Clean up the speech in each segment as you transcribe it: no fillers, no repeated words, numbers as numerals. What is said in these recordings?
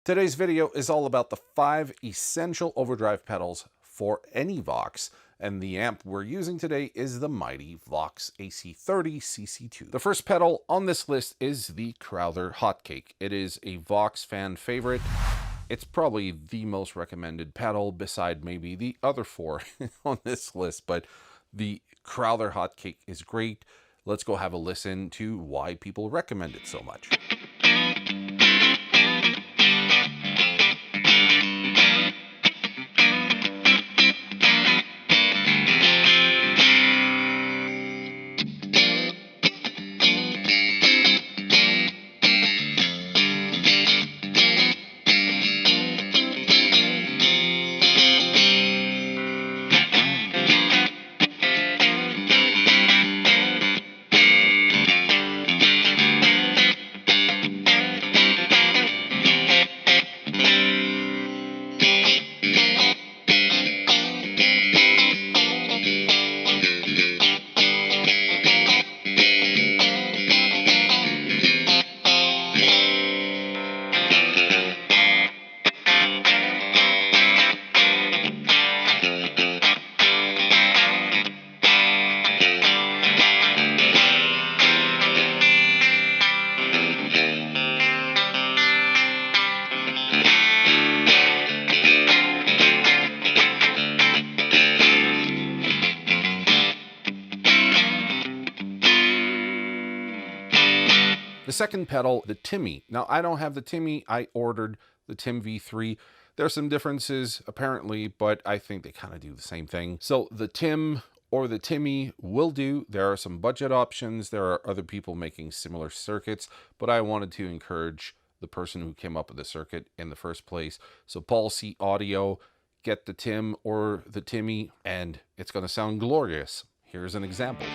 Today's video is all about the 5 essential overdrive pedals for any Vox, and the amp we're using today is the mighty Vox AC30 CC2. The first pedal on this list is the Crowther Hot Cake. It is a Vox fan favorite. It's probably the most recommended pedal beside maybe the other 4 on this list, but the Crowther Hot Cake is great. Let's go have a listen to why people recommend it so much. The second pedal, the Timmy. Now, I don't have the Timmy. I ordered the Tim V3. There's some differences, apparently, but I think they kind of do the same thing. So the Tim or the Timmy will do. There are some budget options. There are other people making similar circuits, but I wanted to encourage the person who came up with the circuit in the first place. So Paul C. Audio, get the Tim or the Timmy, and it's going to sound glorious. Here's an example.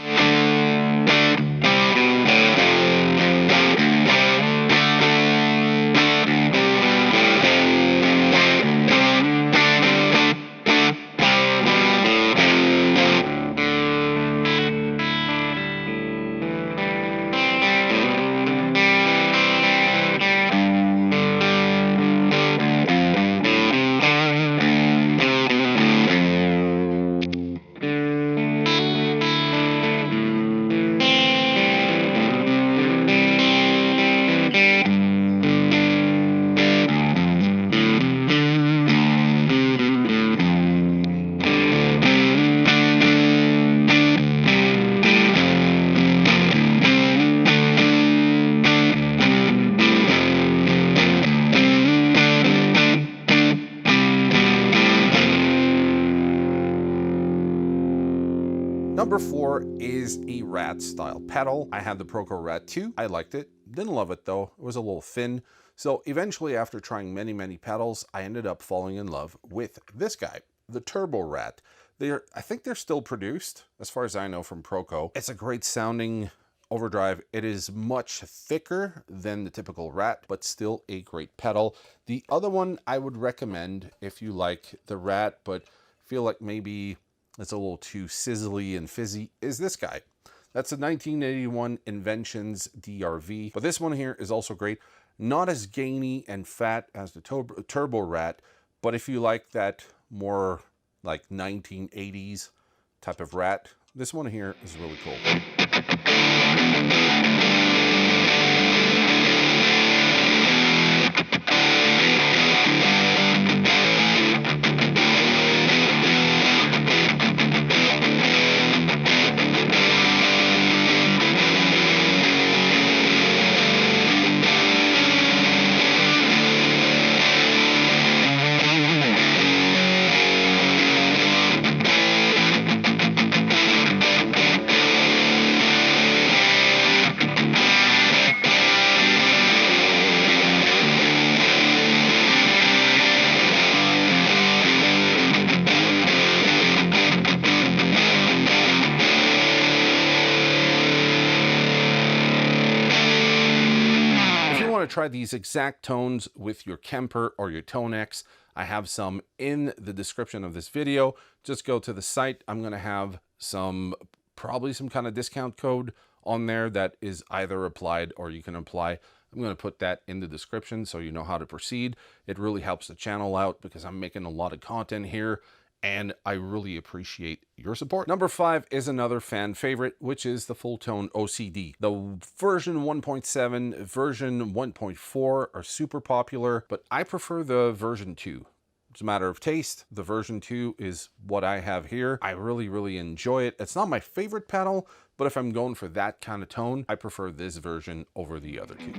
Number 4 is a Rat style pedal. I had the ProCo Rat 2. I liked it. Didn't love it though. It was a little thin. So eventually, after trying many pedals, I ended up falling in love with this guy, the Turbo Rat. I think they're still produced, as far as I know, from ProCo. It's a great sounding overdrive. It is much thicker than the typical Rat, but still a great pedal. The other one I would recommend if you like the Rat, but feel like maybe it's a little too sizzly and fizzy, is this guy. That's a 1981 Inventions DRV, but this one here is also great. Not as gainy and fat as the Turbo Rat, but if you like that more like 1980s type of Rat, this one here is really cool. Try these exact tones with your Kemper or your Tone X. I have some in the description of this video. Just go to the site. I'm going to have probably some kind of discount code on there that is either applied or you can apply I'm going to put that in the description so you know how to proceed. It really helps the channel out because I'm making a lot of content here, and I really appreciate your support. Number 5 is another fan favorite, which is the Fulltone OCD. The version 1.7, version 1.4 are super popular, but I prefer the version 2. It's a matter of taste. The version 2 is what I have here. I really enjoy it. It's not my favorite pedal, but if I'm going for that kind of tone, I prefer this version over the other two.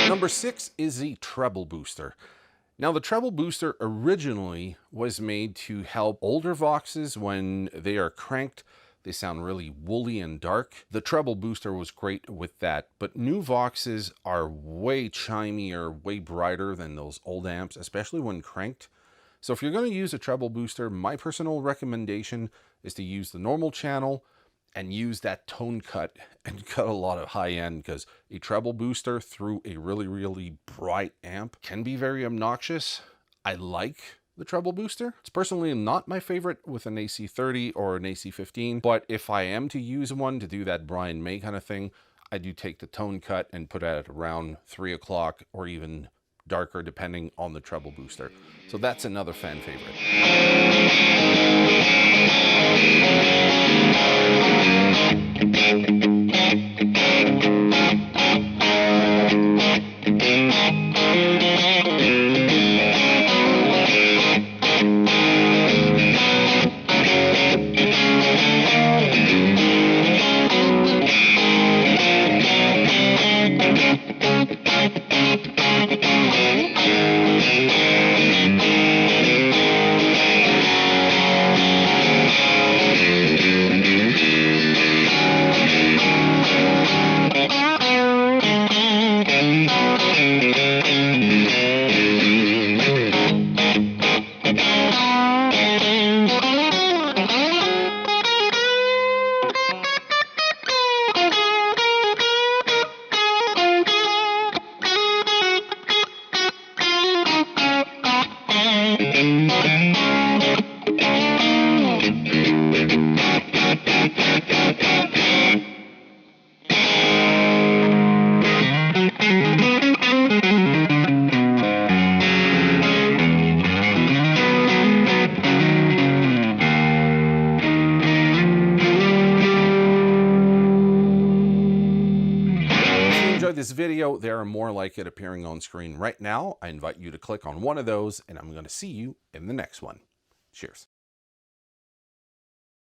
Number 6 is the Treble Booster. Now, the Treble Booster originally was made to help older Voxes when they are cranked. They sound really woolly and dark. The Treble Booster was great with that, but new Voxes are way chimier, way brighter than those old amps, especially when cranked. So if you're going to use a Treble Booster, my personal recommendation is to use the normal channel and use that tone cut and cut a lot of high end, because a treble booster through a really bright amp can be very obnoxious. I like the treble booster. It's personally not my favorite with an AC30 or an AC15, but if I am to use one to do that Brian May kind of thing, I do take the tone cut and put it at around 3 o'clock or even darker depending on the treble booster. So that's another fan favorite. This video, there are more like it appearing on screen right now. I invite you to click on one of those, and I'm going to see you in the next one. Cheers.